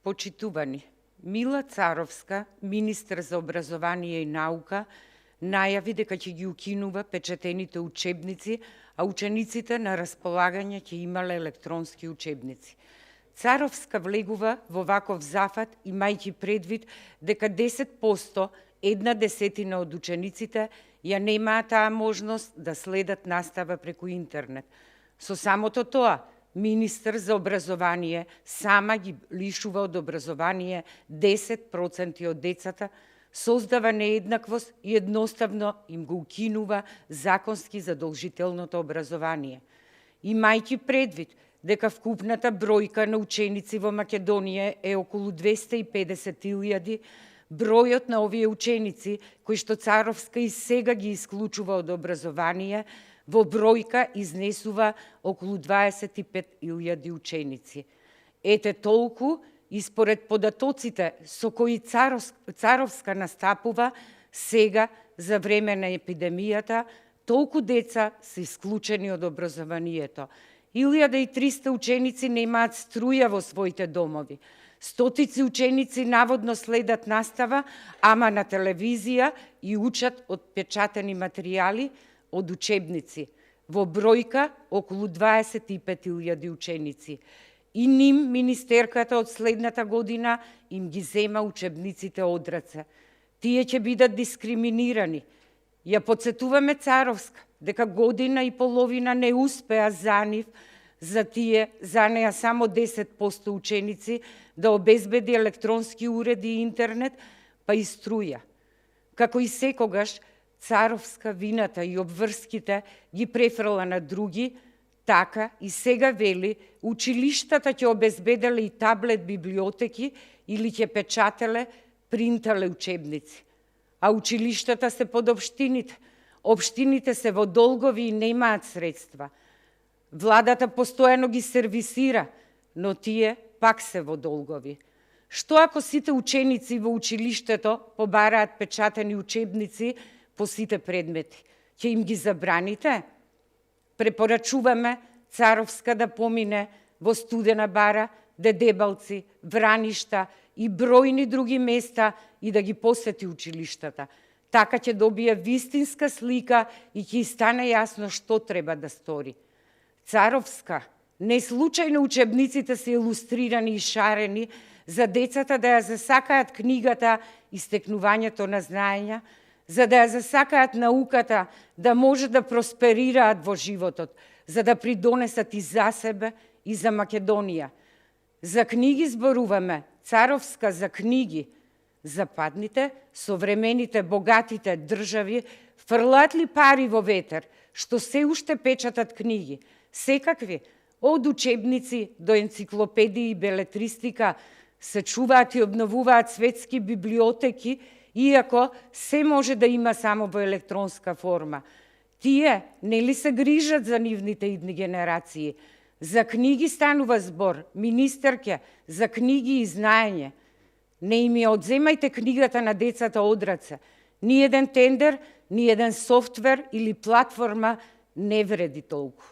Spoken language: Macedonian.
Почитувани, Мила Царовска, министр за образование и наука, најави дека ќе ги укинува печатените учебници, а учениците на располагање ќе имале електронски учебници. Царовска влегува во ваков зафат, имајќи предвид дека 10%, 1/10 од учениците, ја немаат таа можност да следат настава преку интернет. Со самото тоа, министр за образование сама ги лишува од образование 10% од децата, создава нееднаквост и едноставно им го укинува законски задолжителното образование. Имајќи предвид дека вкупната бројка на ученици во Македонија е околу 250.000, бројот на овие ученици, кои што Царовска и сега ги исклучува од образование, во бројка изнесува околу 25.000 ученици. Ете толку и според податоците со кои Царовска настапува сега за време на епидемијата, толку деца се исклучени од образованието. 1300 ученици немаат струја во своите домови. Стотици ученици наводно следат настава, ама на телевизија и учат од печатени материјали, од учебници. Во бројка околу 25.000 ученици. И ним министерката од следната година им ги зема учебниците од раце. Тие ќе бидат дискриминирани. Ја подсетуваме Царовска дека година и половина не успеа за нив, за неа само 10% ученици да обезбеди електронски уреди и интернет, па и струја. Како и секогаш, Царовска вината и обврските ги префрла на други, така и сега вели училиштата ќе обезбеделе и таблет библиотеки или ќе печателе, принтале учебници. А училиштата се под општините. Општините се во долгови и немаат средства. Владата постојано ги сервисира, но тие пак се во долгови. Што ако сите ученици во училиштето побараат печатени учебници по сите предмети? Ќе им ги забраните? Препорачуваме Царовска да помине во Студена бара, Дедебалци, Враништа и бројни други места и да ги посети училиштата. Така ќе добие вистинска слика и ќе стане јасно што треба да стори. Царовска, не случајно учебниците се илустрирани и шарени за децата да ја засакаат книгата и стекнувањето на знаења, за да ја засакаат науката, да може да просперираат во животот, за да придонесат и за себе, и за Македонија. За книги зборуваме, Царовска за книги. Западните, современите, богатите држави фрлаат ли пари во ветер, што се уште печатат книги, секакви, од учебници до енциклопедии и белетристика, се чуваат и обновуваат светски библиотеки, иако се може да има само во електронска форма. Тие нели се грижат за нивните идни генерации? За книги станува збор, министерке, за книги и знаење. Не им ја одземајте книгата на децата од раце. Ни еден тендер, ни еден софтвер или платформа не вреди толку.